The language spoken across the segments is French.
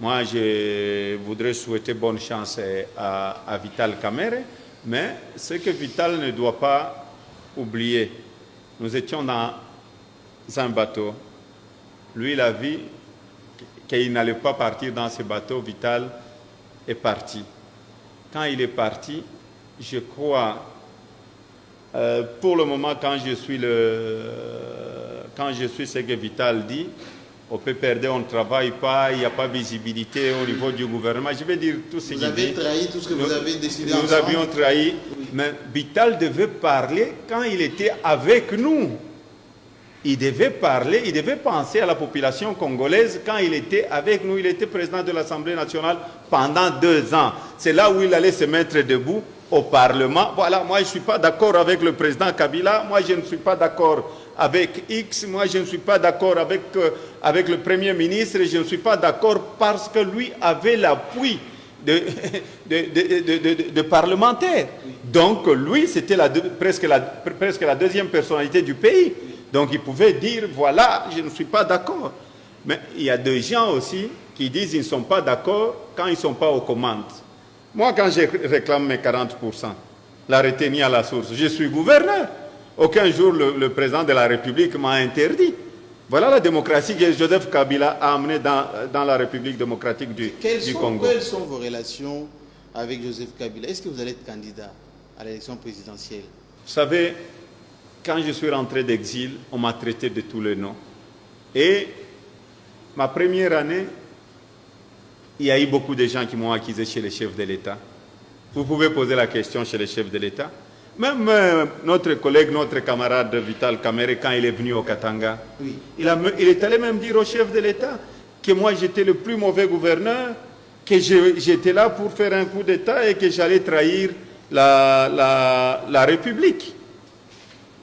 Moi, je voudrais souhaiter bonne chance à Vital Kamerhe, mais ce que Vital ne doit pas oublier, nous étions dans un bateau. Lui, il a vu qu'il n'allait pas partir dans ce bateau. Vital est parti. Quand il est parti, je crois, pour le moment, quand je suis ce que Vital dit, au PPRD, on ne travaille pas, il n'y a pas de visibilité au niveau du gouvernement. Je vais dire tout ce qu'il dit. Vous avez trahi tout ce que vous avez décidé ensemble. Nous avions trahi, oui. Mais Vital devait parler quand il était avec nous. Il devait parler, il devait penser à la population congolaise quand il était avec nous. Il était président de l'Assemblée nationale pendant 2 ans. C'est là où il allait se mettre debout au Parlement. Voilà, moi je ne suis pas d'accord avec le président Kabila, moi je ne suis pas d'accord avec X, moi je ne suis pas d'accord avec le Premier ministre, je ne suis pas d'accord parce que lui avait l'appui de parlementaires. Donc lui, c'était presque la deuxième personnalité du pays. Donc il pouvait dire, voilà, je ne suis pas d'accord. Mais il y a des gens aussi qui disent qu'ils ne sont pas d'accord quand ils ne sont pas aux commandes. Moi, quand je réclame mes 40%, la retenue à la source, je suis gouverneur. Aucun jour, le président de la République m'a interdit. Voilà la démocratie que Joseph Kabila a amenée dans la République démocratique du Congo. Quelles sont vos relations avec Joseph Kabila? Est-ce que vous allez être candidat à l'élection présidentielle? Vous savez, quand je suis rentré d'exil, on m'a traité de tous les noms. Et ma première année, il y a eu beaucoup de gens qui m'ont accusé chez les chefs de l'État. Vous pouvez poser la question chez les chefs de l'État. Même notre collègue, notre camarade Vital Kamerhe, quand il est venu au Katanga, oui. il est allé même dire au chef de l'État que moi j'étais le plus mauvais gouverneur, que j'étais là pour faire un coup d'État et que j'allais trahir la République.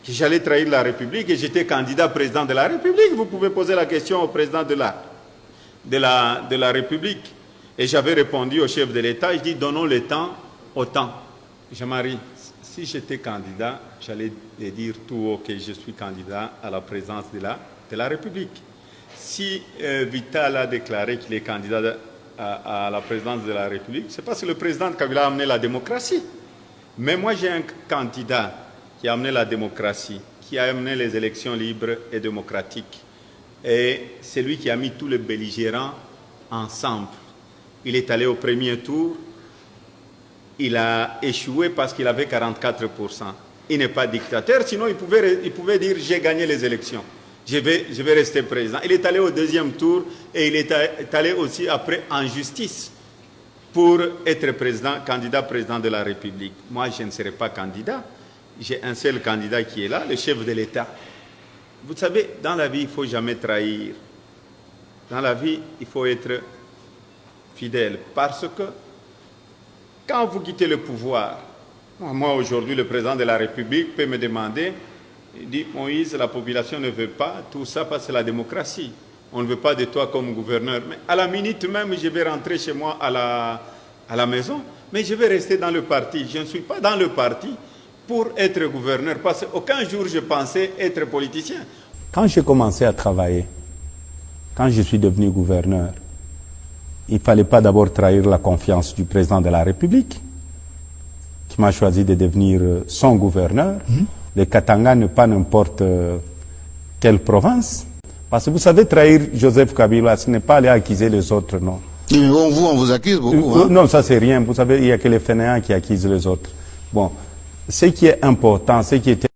Que j'allais trahir la République et j'étais candidat président de la République. Vous pouvez poser la question au président de la République. Et j'avais répondu au chef de l'État, je dis donnons le temps au temps. Jean-Marie, si j'étais candidat, j'allais dire tout haut que je suis candidat à la présidence de la République. Si Vital a déclaré qu'il est candidat à la présidence de la République, c'est parce que le président Kabila a amené la démocratie. Mais moi j'ai un candidat qui a amené la démocratie, qui a amené les élections libres et démocratiques. Et c'est lui qui a mis tous les belligérants ensemble. Il est allé au premier tour, il a échoué parce qu'il avait 44%. Il n'est pas dictateur, sinon il pouvait dire j'ai gagné les élections, je vais rester président. Il est allé au deuxième tour et il est allé aussi après en justice pour être candidat président de la République. Moi je ne serai pas candidat, j'ai un seul candidat qui est là, le chef de l'État. Vous savez, dans la vie il ne faut jamais trahir. Dans la vie il faut être fidèle, parce que quand vous quittez le pouvoir, moi aujourd'hui le président de la République peut me demander, il dit Moïse, la population ne veut pas tout ça parce que c'est la démocratie, on ne veut pas de toi comme gouverneur, mais à la minute même je vais rentrer chez moi à la maison, mais je vais rester dans le parti, je ne suis pas dans le parti pour être gouverneur, parce qu'aucun jour je pensais être politicien. Quand j'ai commencé à travailler, quand je suis devenu gouverneur, il ne fallait pas d'abord trahir la confiance du président de la République, qui m'a choisi de devenir son gouverneur. Le Katanga n'est pas n'importe quelle province. Parce que vous savez, trahir Joseph Kabila, ce n'est pas aller accuser les autres, non. Mais on vous accuse beaucoup. Hein? Non, ça c'est rien. Vous savez, il n'y a que les fainéants qui accusent les autres. Bon, ce qui est important, ce qui était